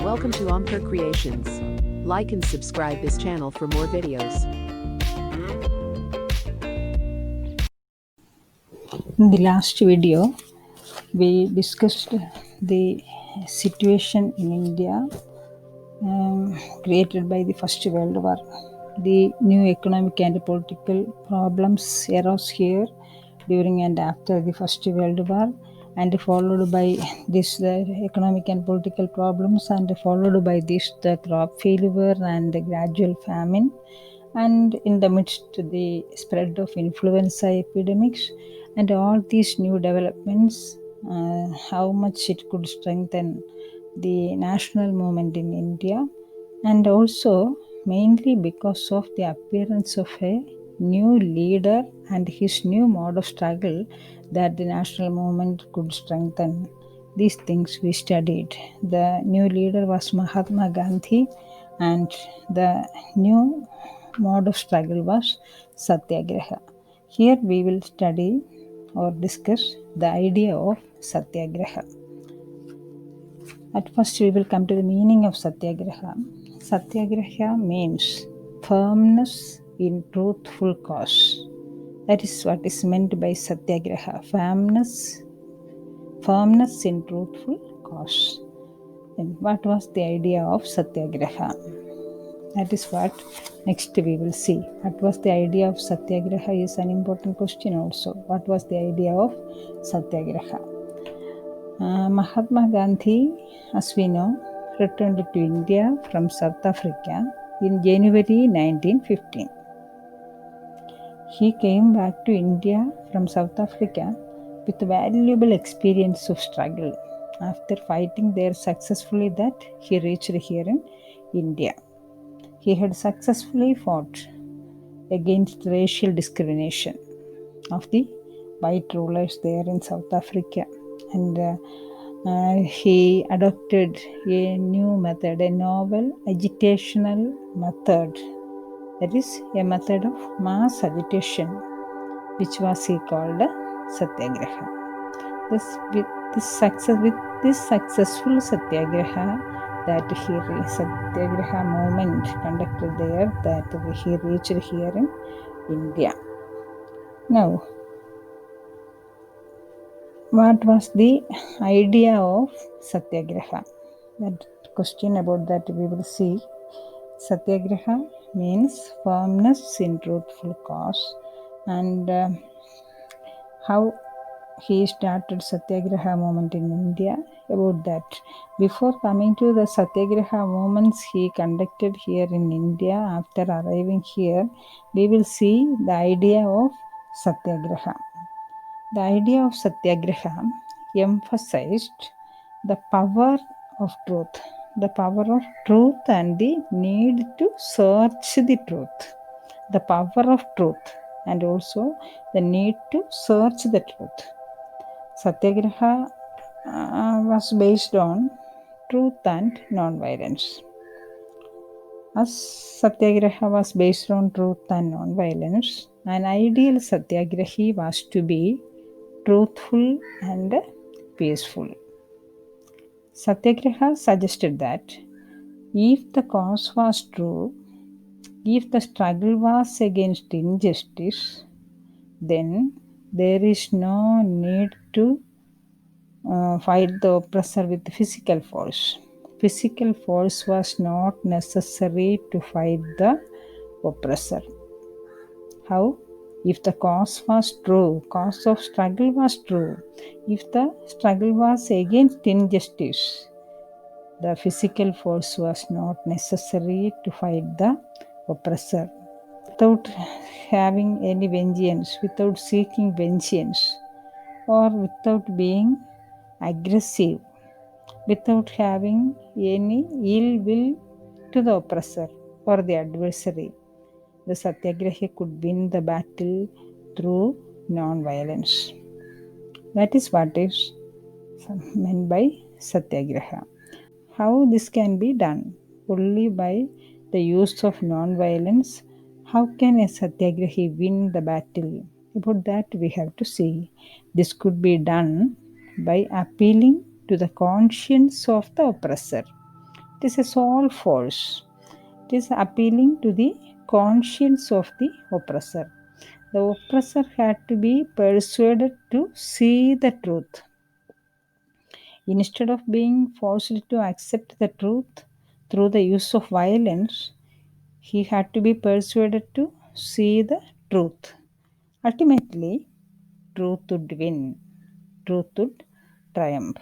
Welcome to Omkar Creations. Like and subscribe this channel for more videos. In the last video, we discussed the situation in India created by the First World War. The new economic and political problems arose here during and after the First World War, and followed by this the economic and political problems, and followed by this the crop failure and the gradual famine, and in the midst the spread of influenza epidemics, and all these new developments, how much it could strengthen the national movement in India, and also mainly because of the appearance of a new leader and his new mode of struggle, that the national movement could strengthen. These things we studied. The new leader was Mahatma Gandhi, and the new mode of struggle was Satyagraha. Here we will study or discuss the idea of Satyagraha. At first, we will come to the meaning of Satyagraha. Satyagraha means firmness in truthful cause. That is what is meant by Satyagraha. Firmness in truthful cause. Then what was the idea of Satyagraha? That is what next we will see. What was the idea of Satyagraha is an important question also. What was the idea of Satyagraha? Mahatma Gandhi, as we know, returned to India from South Africa in January 1915. He came back to India from South Africa with valuable experience of struggle. After fighting there successfully, that he reached here in India. He had successfully fought against racial discrimination of the white rulers there in South Africa, and he adopted a new method, a novel agitational method, that is a method of mass agitation, which was he called Satyagraha. With this successful Satyagraha that Satyagraha movement conducted there, that he reached here in India. Now, what was the idea of Satyagraha? That question, about that we will see. Satyagraha means firmness in truthful cause, and how he started Satyagraha movement in India. About that, before coming to the Satyagraha movements he conducted here in India, after arriving here, we will see the idea of Satyagraha. The idea of Satyagraha emphasized the power of truth and the need to search the truth. The power of truth and also the need to search the truth. Satyagraha was based on truth and non-violence. As Satyagraha was based on truth and non-violence, an ideal Satyagrahi was to be truthful and peaceful. Satyagraha suggested that if the cause was true, if the struggle was against injustice, then there is no need to fight the oppressor with physical force. Physical force was not necessary to fight the oppressor. How? If the cause was true, cause of struggle was true, if the struggle was against injustice, the physical force was not necessary to fight the oppressor. Without having any vengeance, without seeking vengeance, or without being aggressive, without having any ill will to the oppressor or the adversary, the Satyagrahi could win the battle through non-violence. That is what is meant by Satyagraha. How this can be done? Only by the use of non-violence. How can a Satyagrahi win the battle? About that we have to see. This could be done by appealing to the conscience of the oppressor. It is a soul force. It is appealing to the conscience of the oppressor. The oppressor had to be persuaded to see the truth. Instead of being forced to accept the truth through the use of violence, he had to be persuaded to see the truth. Ultimately, truth would win, truth would triumph.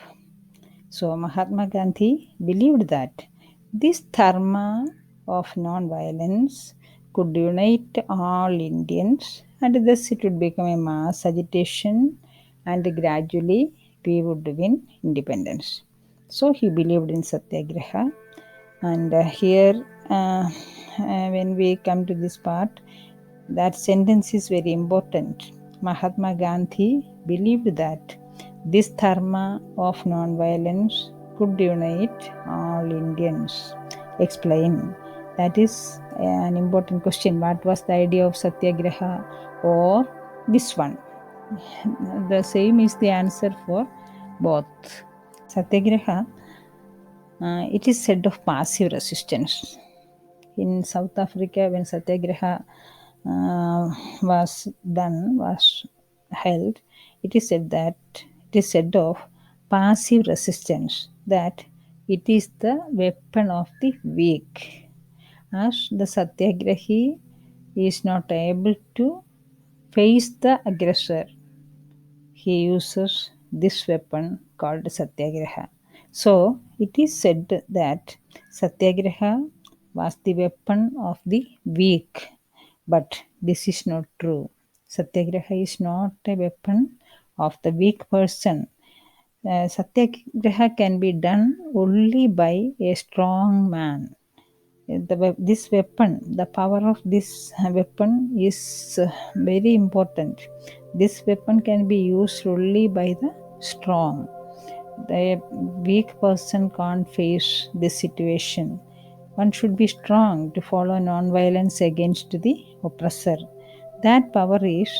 So, Mahatma Gandhi believed that this dharma of non-violence could unite all Indians, and thus it would become a mass agitation, and gradually we would win independence. So, he believed in Satyagraha, and when we come to this part, that sentence is very important. Mahatma Gandhi believed that this dharma of non-violence could unite all Indians. Explain. That is an important question. What was the idea of Satyagraha or this one? The same is the answer for both. Satyagraha, it is said of passive resistance. In South Africa, when Satyagraha was held, it is said of passive resistance, that it is the weapon of the weak, as the Satyagrahi is not able to face the aggressor. He uses this weapon called Satyagraha. So it is said that Satyagraha was the weapon of the weak, but this is not true. Satyagraha is not a weapon of the weak person. Satyagraha can be done only by a strong man. This weapon, the power of this weapon is very important. This weapon can be used only by the strong. The weak person can't face this situation. One should be strong to follow non-violence against the oppressor. That power is,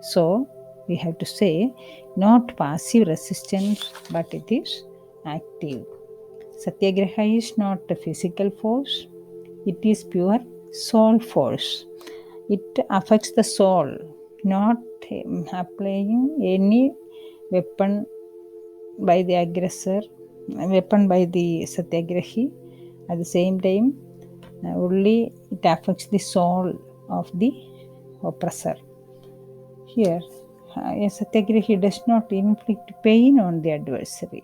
so we have to say, not passive resistance, but it is active. Satyagraha is not a physical force, it is pure soul force. It affects the soul, not applying any weapon by the aggressor, weapon by the Satyagrahi. At the same time, only it affects the soul of the oppressor. Here, a Satyagrahi does not inflict pain on the adversary.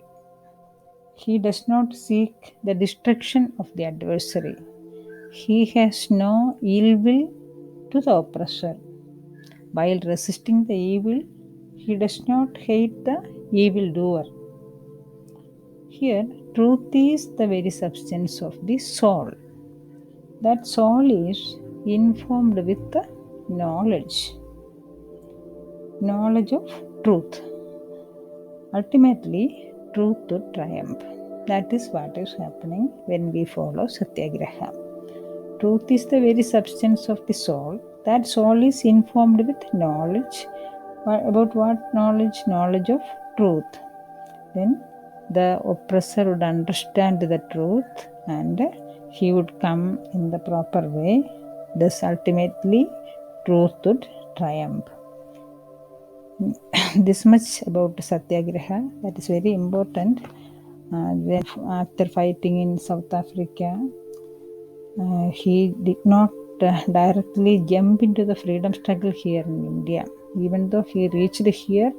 He does not seek the destruction of the adversary. He has no ill will to the oppressor. While resisting the evil, he does not hate the evildoer. Here, truth is the very substance of the soul. That soul is informed with the knowledge of truth. Ultimately, truth would triumph. That is what is happening when we follow Satyagraha. Truth is the very substance of the soul. That soul is informed with knowledge. About what knowledge? Knowledge of truth. Then the oppressor would understand the truth and he would come in the proper way. Thus, ultimately, truth would triumph. This much about Satyagraha, that is very important. After fighting in South Africa, he did not directly jump into the freedom struggle here in India. Even though he reached here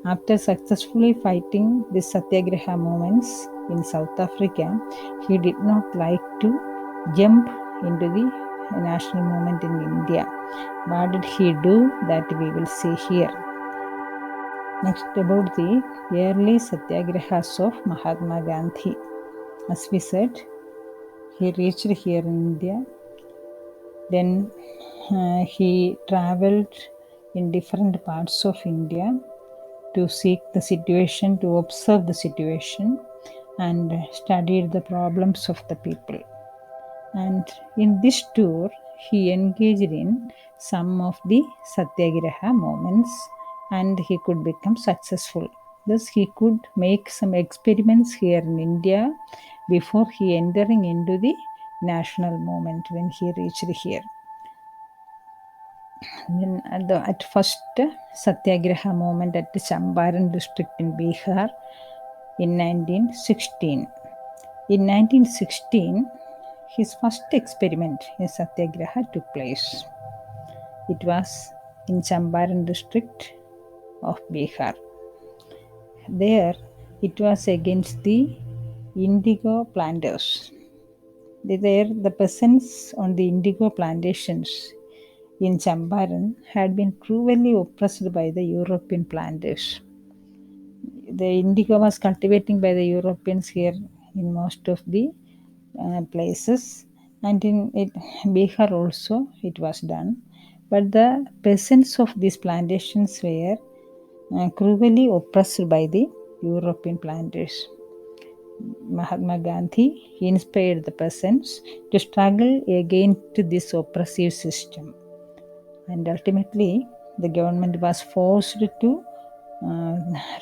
after successfully fighting the Satyagraha movements in South Africa, he did not like to jump into the national movement in India. What did he do? That we will see here. Next, about the early Satyagrahas of Mahatma Gandhi. As we said, he reached here in India. Then he traveled in different parts of India to seek the situation, to observe the situation, and studied the problems of the people. And in this tour, he engaged in some of the Satyagraha movements and he could become successful. Thus, he could make some experiments here in India before he entering into the national movement when he reached here. Then at first Satyagraha movement at the Champaran district in Bihar in 1916. In 1916, his first experiment in Satyagraha took place. It was in Champaran district of Bihar. There, it was against the indigo planters. There, the peasants on the indigo plantations in Champaran had been cruelly oppressed by the European planters. The indigo was cultivating by the Europeans here in most of the places, and in Bihar also it was done. But the peasants of these plantations were cruelly oppressed by the European planters. Mahatma Gandhi inspired the peasants to struggle against this oppressive system, and ultimately the government was forced to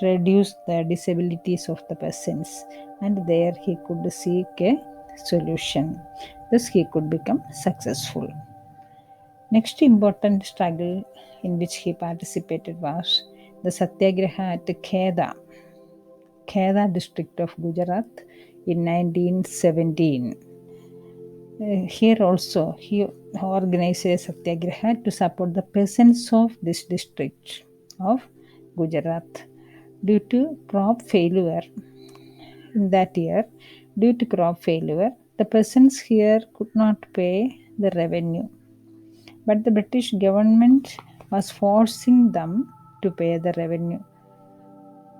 reduce the disabilities of the peasants, and there he could seek a solution. Thus, he could become successful. Next important struggle in which he participated was the Satyagraha at Kheda district of Gujarat in 1917. Here also he organized a Satyagraha to support the peasants of this district of Gujarat. Due to crop failure in that year, the peasants here could not pay the revenue. But the British government was forcing them to pay the revenue.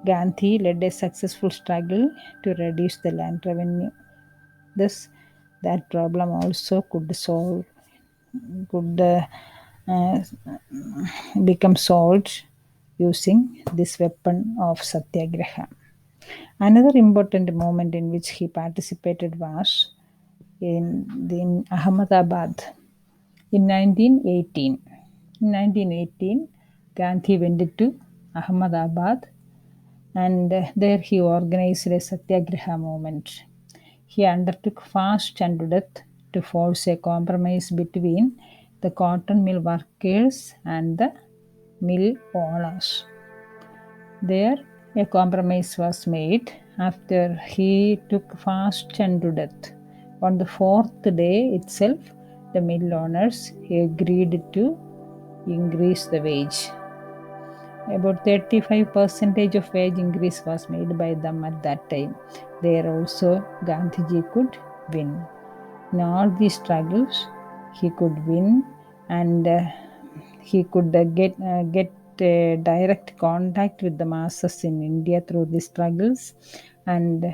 Gandhi led a successful struggle to reduce the land revenue. Thus, that problem also could become solved using this weapon of Satyagraha. Another important moment in which he participated was in Ahmedabad in 1918. In 1918, Gandhi went to Ahmedabad, and there he organized a Satyagraha movement. He undertook fast and death to force a compromise between the cotton mill workers and the mill owners. There, a compromise was made after he took fast and death. On the fourth day itself, the mill owners agreed to increase the wage. About 35% of wage increase was made by them at that time. There also Gandhiji could win. In all these struggles, he could win, and he could get direct contact with the masses in India through these struggles, and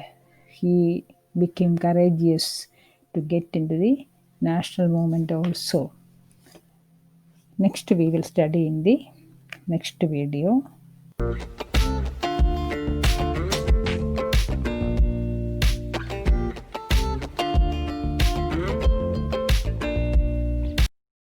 he became courageous to get into the national movement also. Next, we will study in the next video.